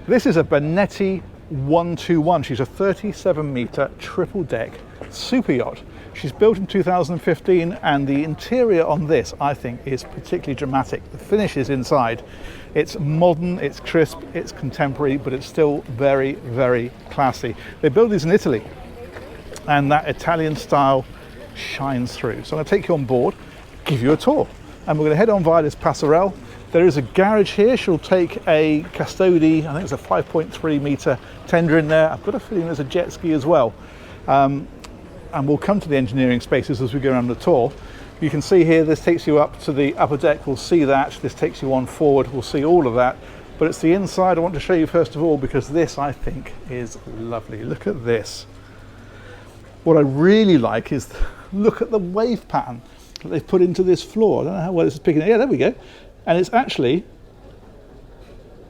This is a Benetti 121. She's a 37-meter triple deck super yacht. She's built in 2015, and the interior on this, I think, is particularly dramatic. The finishes inside, it's modern, it's crisp, it's contemporary, but it's still very, very classy. They build these in Italy, and that Italian style shines through. So I'm going to take you on board, give you a tour, and we're going to head on via this passerelle. There is a garage here. She'll take a Custody, I think it's a 5.3 meter tender in there. I've got a feeling there's a jet ski as well. And we'll come to the engineering spaces as we go around the tour. You can see here, this takes you up to the upper deck. We'll see that. This takes you on forward. We'll see all of that. But it's the inside I want to show you first of all, because this, I think, is lovely. Look at this. What I really like is, look at the wave pattern that they've put into this floor. I don't know how well this is picking it. Yeah, there we go. And it's actually,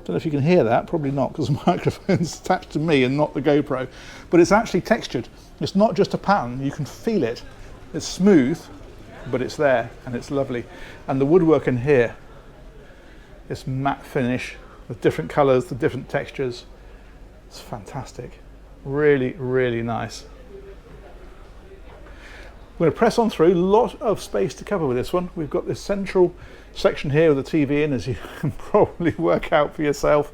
don't know if you can hear that, probably not, because the microphone's attached to me and not the GoPro, but it's actually textured. It's not just a pattern, you can feel it. It's smooth, but it's there, and it's lovely. And the woodwork in here, this matte finish with different colors, the different textures. It's fantastic. Really, really nice. We're going to press on through. A lot of space to cover with this one. We've got this central section here with the TV in, as you can probably work out for yourself.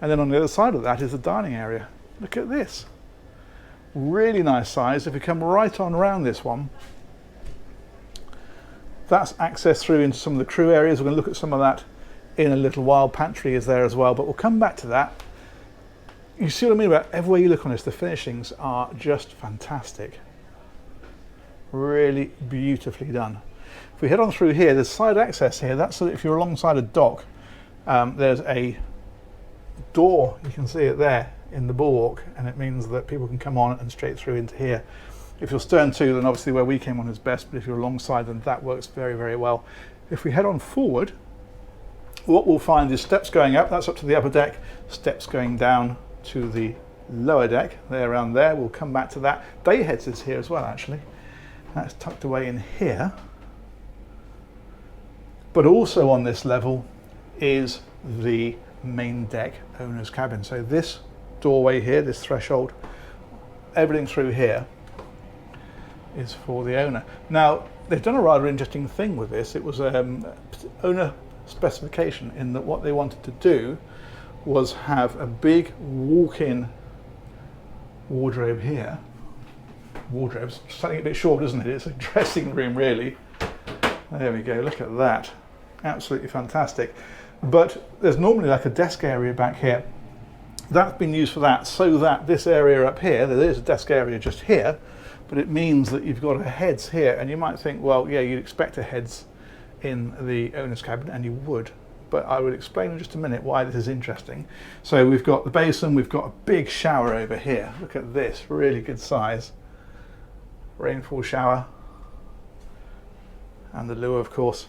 And then on the other side of that is the dining area. Look at this. Really nice size. If we come right on around this one, that's access through into some of the crew areas. We're going to look at some of that in a little while. Pantry is there as well, but we'll come back to that. You see what I mean about everywhere you look on this, the finishings are just fantastic. Really beautifully done. If we head on through here, there's side access here. That's so that if you're alongside a dock, there's a door, you can see it there in the bulwark, and it means that people can come on and straight through into here. If you're stern to, then obviously where we came on is best, but if you're alongside, then that works very, very well. If we head on forward, what we'll find is steps going up, that's up to the upper deck, steps going down to the lower deck, there around there. We'll come back to that. Day heads is here as well, actually. That's tucked away in here. But also on this level is the main deck owner's cabin. So this doorway here, this threshold, everything through here is for the owner. Now, they've done a rather interesting thing with this. It was owner specification, in that what they wanted to do was have a big walk-in wardrobe here. Wardrobe's something a bit short, isn't it? It's a dressing room, really. There we go, look at that. Absolutely fantastic. But there's normally like a desk area back here. That's been used for that, so that this area up here, there is a desk area just here, but it means that you've got a heads here, and you might think, well, yeah, you'd expect a heads in the owner's cabin, and you would, but I would explain in just a minute why this is interesting. So we've got the basin, we've got a big shower over here. Look at this, really good size. Rainfall shower, and the loo, of course.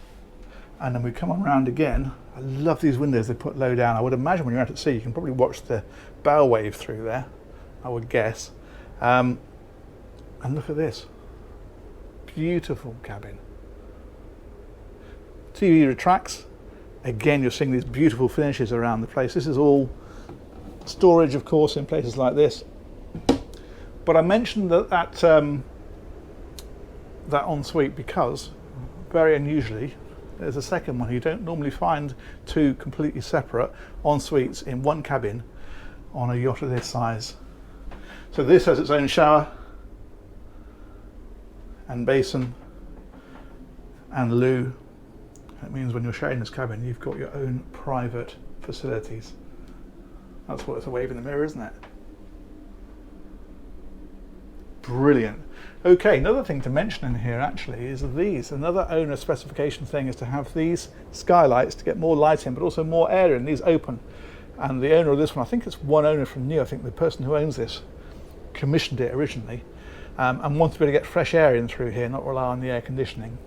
And then we come on round again. I love these windows they put low down. I would imagine when you're out at sea, you can probably watch the bow wave through there, I would guess. And look at this. Beautiful cabin. TV retracts. Again, you're seeing these beautiful finishes around the place. This is all storage, of course, in places like this. But I mentioned that ensuite because, very unusually, there's a second one. You don't normally find two completely separate en-suites in one cabin on a yacht of this size. So this has its own shower and basin and loo. That means when you're sharing this cabin, you've got your own private facilities. That's what it's a wave in the mirror, isn't it? Brilliant. Okay, another thing to mention in here actually is these. Another owner specification thing is to have these skylights to get more light in, but also more air in. These open. And the owner of this one, I think it's one owner from new. I think the person who owns this commissioned it originally and wanted to be able to get fresh air in through here, not rely on the air conditioning.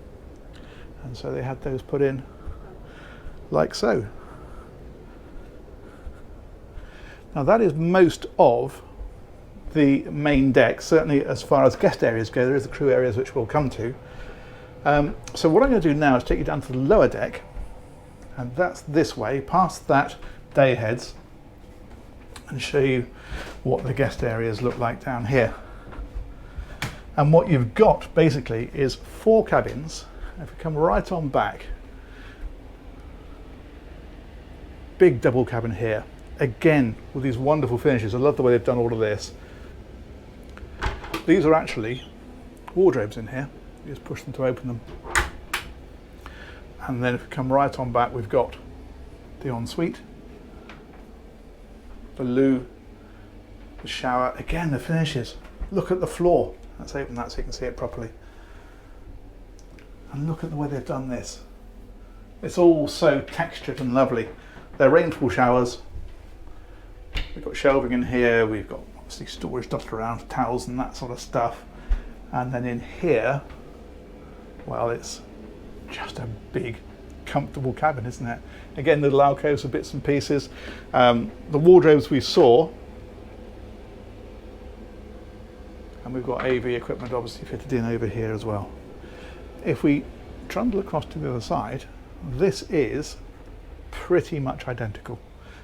And so they had those put in like so. Now that is most of the main deck. Certainly as far as guest areas go, there is the crew areas which we'll come to. So what I'm going to do now is take you down to the lower deck, and that's this way, past that day heads, and show you what the guest areas look like down here. And what you've got basically is 4 cabins. If we come right on back, big double cabin here, again with these wonderful finishes. I love the way they've done all of this. These are actually wardrobes in here. You just push them to open them. And then if we come right on back, we've got the ensuite, the loo, the shower. Again, the finishes. Look at the floor. Let's open that so you can see it properly. And look at the way they've done this. It's all so textured and lovely. They're rainfall showers. We've got shelving in here. We've got obviously storage dotted around, towels and that sort of stuff. And then in here, well, it's just a big, comfortable cabin, isn't it? Again, little alcoves with bits and pieces. The wardrobes we saw, and we've got AV equipment obviously fitted in over here as well. If we trundle across to the other side, this is pretty much identical.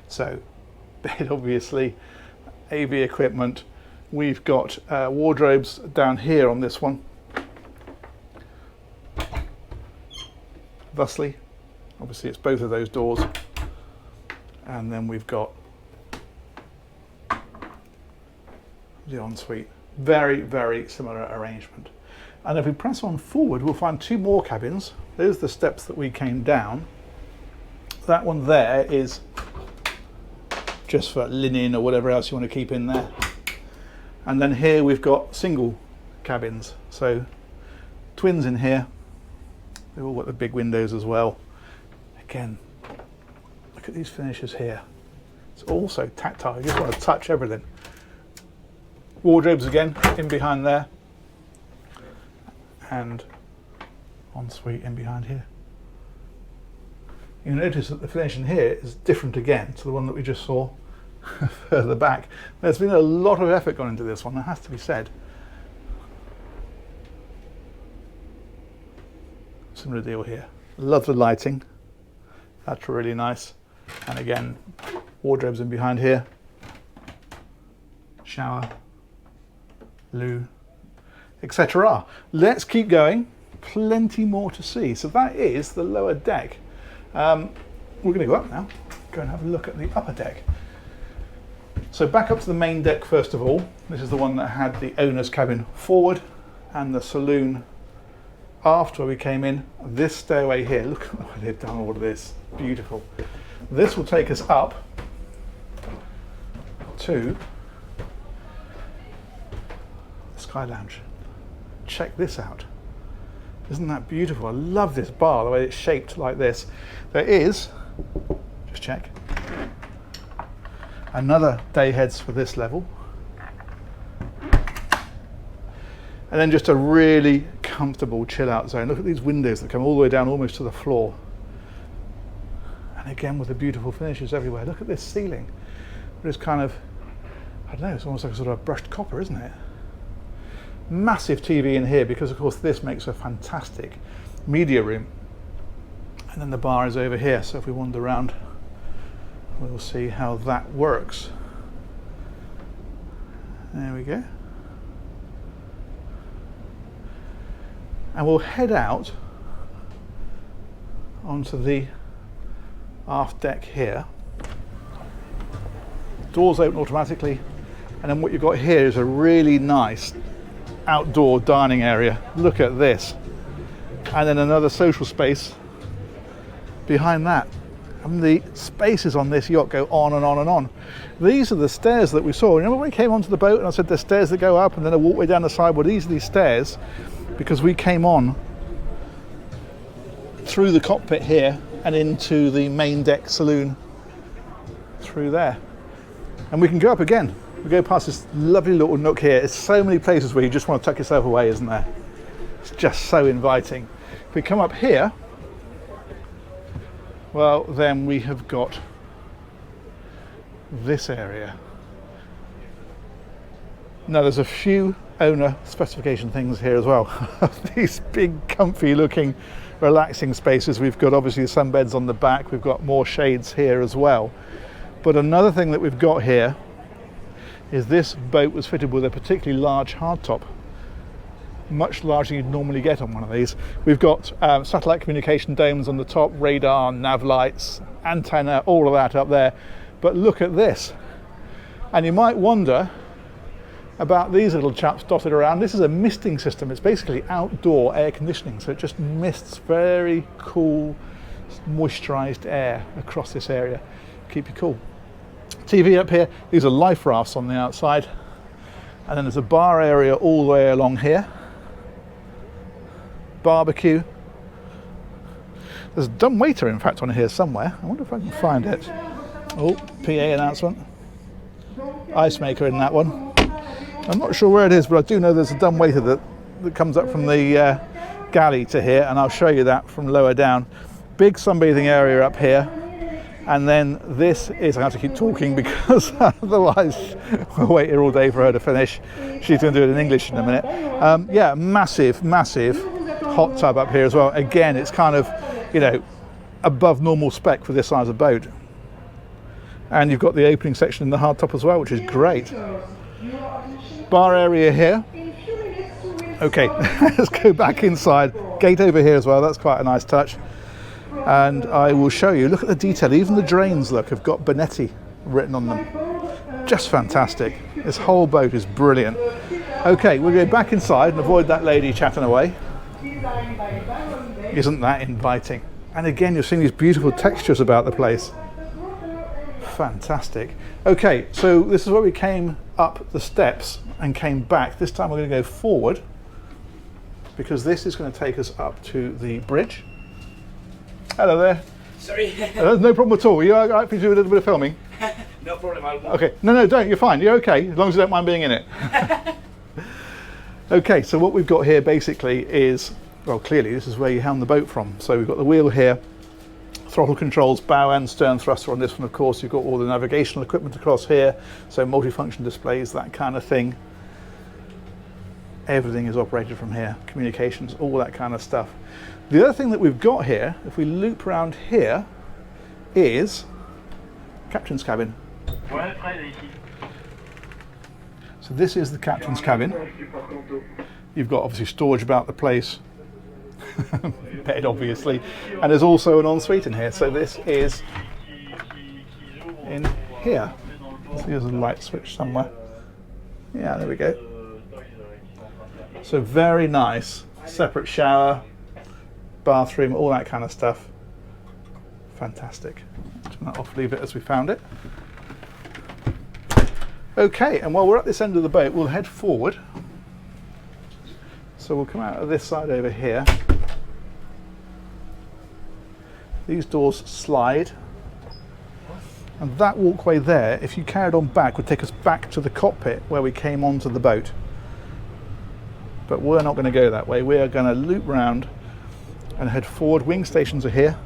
So, bed obviously, AV equipment. We've got wardrobes down here on this one. Thusly, obviously it's both of those doors. And then we've got the ensuite. Very, very similar arrangement. And if we press on forward, we'll find 2 more cabins. Those are the steps that we came down. That one there is just for linen or whatever else you want to keep in there. And then here we've got single cabins. So twins in here. They've all got the big windows as well. Again, look at these finishes here. It's also tactile. You just want to touch everything. Wardrobes again in behind there. And ensuite in behind here. You'll notice that the finish in here is different again to the one that we just saw further back. There's been a lot of effort gone into this one, that has to be said. Similar deal here. Love the lighting. That's really nice. And again, wardrobes in behind here. Shower, loo, etc. Let's keep going. Plenty more to see. So that is the lower deck. We're going to go up now. Go and have a look at the upper deck. So back up to the main deck first of all. This is the one that had the owner's cabin forward and the saloon aft where we came in. This stairway here, look at the way they've done all of this. Beautiful. This will take us up to the Sky Lounge. Check this out. Isn't that beautiful? I love this bar, the way it's shaped like this. There is, just check, another day heads for this level. And then just a really comfortable chill out zone. Look at these windows that come all the way down almost to the floor. And again with the beautiful finishes everywhere. Look at this ceiling. It's kind of, I don't know, it's almost like a sort of brushed copper, isn't it? Massive TV in here because of course this makes a fantastic media room. And then the bar is over here, so if we wander around we'll see how that works. There we go. And we'll head out onto the aft deck here. Doors open automatically, and then what you've got here is a really nice outdoor dining area. Look at this. And then another social space behind that. And the spaces on this yacht go on and on and on. These are the stairs that we saw. Remember when we came onto the boat and I said there's stairs that go up and then a walkway down the side? Well, these are these stairs because we came on through the cockpit here and into the main deck saloon through there. And we can go up again. We go past this lovely little nook here. There's so many places where you just want to tuck yourself away, isn't there? It's just so inviting. If we come up here, well, then we have got this area. Now there's a few owner specification things here as well. These big comfy looking relaxing spaces. We've got obviously the sunbeds on the back. We've got more shades here as well. But another thing that we've got here is this boat was fitted with a particularly large hardtop, much larger than you'd normally get on one of these. We've got satellite communication domes on the top, radar, nav lights, antenna, all of that up there. But look at this. And you might wonder about these little chaps dotted around. This is a misting system. It's basically outdoor air conditioning, so it just mists very cool, moisturized air across this area. Keep you cool. TV up here. These are life rafts on the outside. And then there's a bar area all the way along here. Barbecue. There's a dumb waiter, in fact, on here somewhere. I wonder if I can find it. Oh, PA announcement. Ice maker in that one. I'm not sure where it is, but I do know there's a dumb waiter that comes up from the galley to here, and I'll show you that from lower down. Big sunbathing area up here. And then this is, I have to keep talking because otherwise we'll wait here all day for her to finish. She's going to do it in English in a minute. Yeah, massive hot tub up here as well. Again, it's kind of, you know, above normal spec for this size of boat. And you've got the opening section in the hard top as well, which is great. Bar area here. Okay, let's go back inside. Gate over here as well, that's quite a nice touch. And I will show you, look at the detail. Even the drains, look, have got Benetti written on them. Just fantastic. This whole boat is brilliant. Okay, we'll go back inside and avoid that lady chatting away. Isn't that inviting? And again, you're seeing these beautiful textures about the place. Fantastic. Okay, so this is where we came up the steps and came back. This time we're going to go forward because this is going to take us up to the bridge. Hello there. Sorry. No problem at all. Are you all right for you to do a little bit of filming? No problem. Okay. No, don't. You're fine. You're okay, as long as you don't mind being in it. Okay, so what we've got here basically is, well, clearly this is where you helm the boat from. So we've got the wheel here, throttle controls, bow and stern thruster on this one, of course. You've got all the navigational equipment across here, so multifunction displays, that kind of thing. Everything is operated from here, communications, all that kind of stuff. The other thing that we've got here, if we loop around here, is captain's cabin. So this is the captain's cabin. You've got obviously storage about the place, bed obviously, and there's also an ensuite in here. So this is in here. So there's a light switch somewhere. Yeah, there we go. So very nice, separate shower, bathroom, all that kind of stuff. Fantastic. Turn that off, leave it as we found it. Okay, and while we're at this end of the boat, we'll head forward. So we'll come out of this side over here. These doors slide. And that walkway there, if you carried on back, would take us back to the cockpit where we came onto the boat. But we're not going to go that way. We are going to loop round and head forward. Wing stations are here.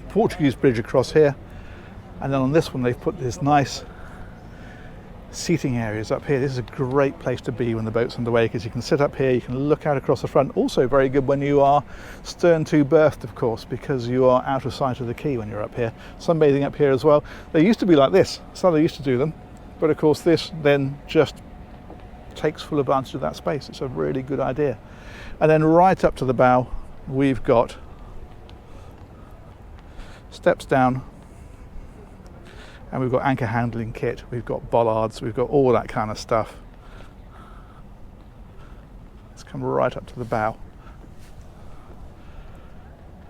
Portuguese bridge across here. And then on this one, they've put this nice seating areas up here. This is a great place to be when the boat's underway because you can sit up here, you can look out across the front. Also very good when you are stern to berthed, of course, because you are out of sight of the quay when you're up here. Sunbathing up here as well. They used to be like this. That's how they used to do them. But of course this then just takes full advantage of that space. It's a really good idea. And then right up to the bow, we've got steps down, and we've got anchor handling kit, we've got bollards, we've got all that kind of stuff. Let's come right up to the bow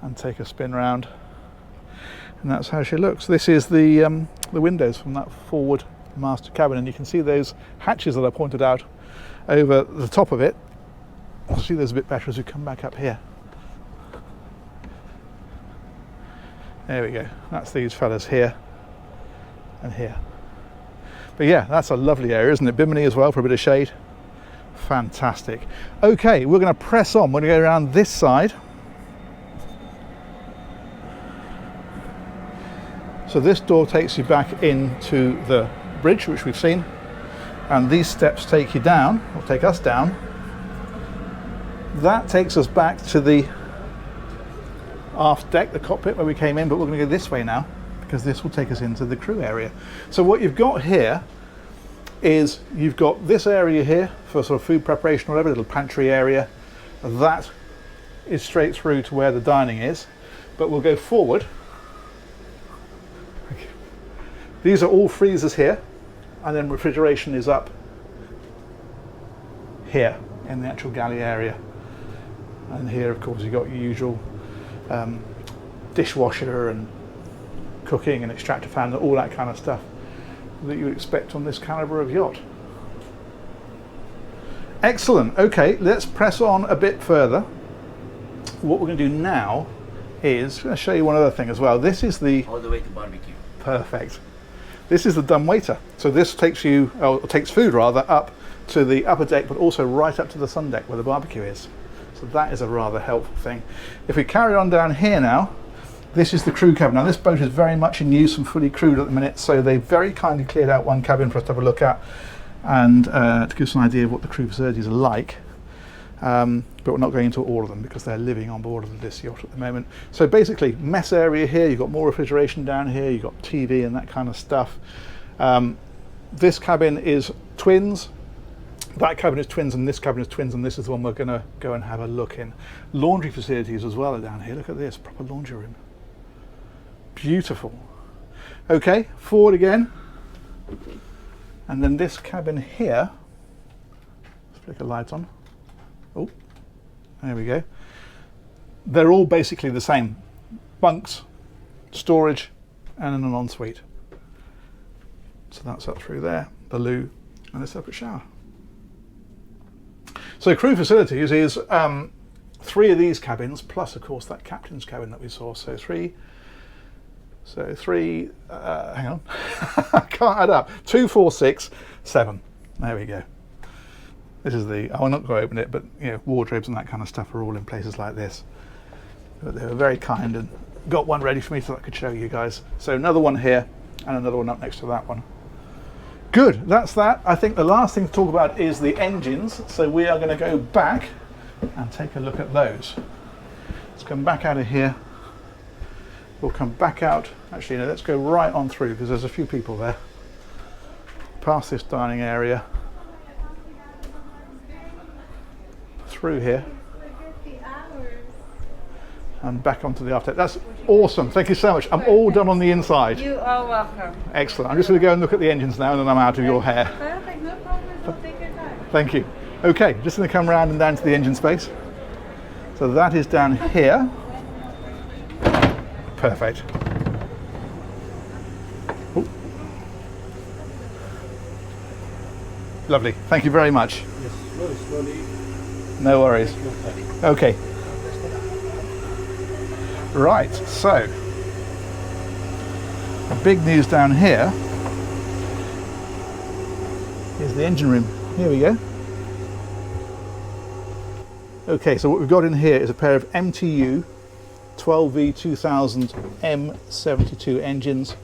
and take a spin round, and that's how she looks. This is the windows from that forward master cabin, and you can see those hatches that I pointed out over the top of it. I'll see those a bit better as we come back up here. There we go, that's these fellas here and here. But yeah, that's a lovely area, isn't it? Bimini as well for a bit of shade. Fantastic. Okay, we're going to press on. We're going to go around this side. So this door takes you back into the bridge, which we've seen, and these steps take you down, or take us down. That takes us back to the aft deck, the cockpit where we came in, but we're going to go this way now because this will take us into the crew area. So what you've got here is you've got this area here for sort of food preparation or whatever, little pantry area. That is straight through to where the dining is, but we'll go forward. These are all freezers here, and then refrigeration is up here in the actual galley area. And here, of course, you've got your usual dishwasher and cooking and extractor fan, all that kind of stuff that you would expect on this caliber of yacht. Excellent. Okay, let's press on a bit further. What we're going to do now is I'm going to show you one other thing as well. This is the all the way to barbecue. Perfect. This is the dumbwaiter. So this takes you, or takes food rather, up to the upper deck, but also right up to the sun deck where the barbecue is. So that is a rather helpful thing. If we carry on down here now, this is the crew cabin. Now this boat is very much in use and fully crewed at the minute, so they very kindly cleared out one cabin for us to have a look at and to give us an idea of what the crew facilities are like. But we're not going into all of them because they're living on board of this yacht at the moment. So basically, mess area here, you've got more refrigeration down here, you've got TV and that kind of stuff. This cabin is twins. That cabin is twins and this cabin is twins, and this is the one we're going to go and have a look in. Laundry facilities as well are down here. Look at this, proper laundry room. Beautiful. Okay, forward again. And then this cabin here, let's flick the lights on. Oh, there we go. They're all basically the same. Bunks, storage, and an ensuite. So that's up through there, the loo, and a separate shower. So crew facilities is 3 of these cabins, plus of course that captain's cabin that we saw. So three, hang on, I can't add up. 2, 4, 6, 7. There we go. This is the, I'm not going to open it, but you know, wardrobes and that kind of stuff are all in places like this. But they were very kind and got one ready for me so I could show you guys. So another one here and another one up next to that one. Good, that's that. I think the last thing to talk about is the engines. So we are going to go back and take a look at those. Let's come back out of here. We'll come back out. Actually, no, let's go right on through because there's a few people there. Past this dining area. Through here. And back onto the after. That's awesome. Thank you so much. I'm all done on the inside. You are welcome. Excellent. I'm just going to go and look at the engines now and then I'm out of your hair. Perfect. No problem. We'll take your time. Thank you. Okay, just going to come around and down to the engine space. So that is down here. Perfect. Ooh. Lovely. Thank you very much. Yes, slowly, slowly. No worries. Okay. Right, so the big news down here is the engine room. Here we go. Okay, so what we've got in here is a pair of MTU 12V2000 M72 engines,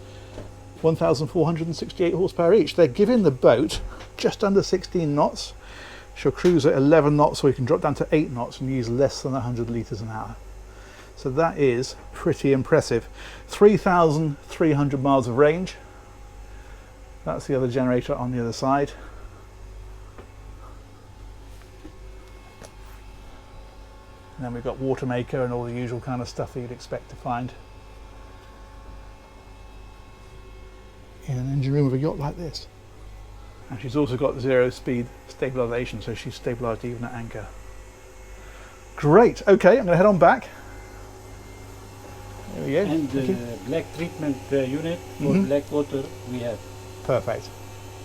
1,468 horsepower each. They're giving the boat just under 16 knots. She'll cruise at 11 knots, so we can drop down to 8 knots and use less than 100 litres an hour. So that is pretty impressive. 3,300 miles of range. That's the other generator on the other side. And then we've got water maker and all the usual kind of stuff that you'd expect to find in an engine room of a yacht like this. And she's also got 0-speed stabilisation, so she's stabilised even at anchor. Great. Okay, I'm going to head on back. There we go. And the black treatment unit for black water we have. Perfect.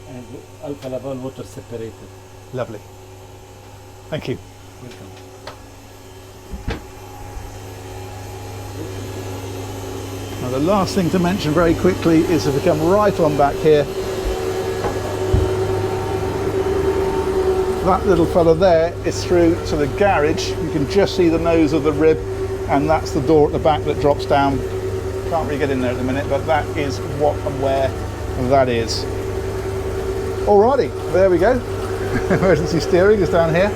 And alpha Laval water separated. Lovely. Thank you. Welcome. Now the last thing to mention very quickly is if we come right on back here, that little fella there is through to the garage. You can just see the nose of the rib, and that's the door at the back that drops down. Can't really get in there at the minute, but that is what and where that is. Alrighty, there we go. Emergency steering is down here.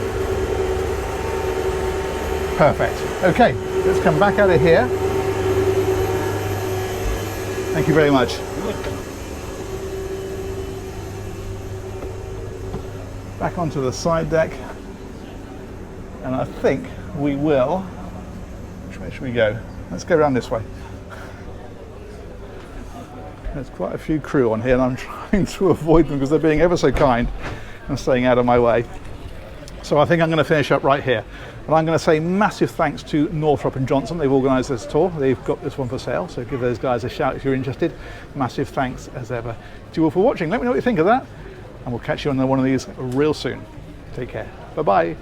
Perfect. Okay, let's come back out of here. Thank you very much. back onto the side deck, and I think we will, which way should we go? Let's go around this way. There's quite a few crew on here, and I'm trying to avoid them because they're being ever so kind and staying out of my way. So I think I'm going to finish up right here. And I'm going to say massive thanks to Northrop and Johnson. They've organised this tour. They've got this one for sale, so give those guys a shout if you're interested. Massive thanks as ever to you all for watching. Let me know what you think of that, and we'll catch you on one of these real soon. Take care. Bye-bye.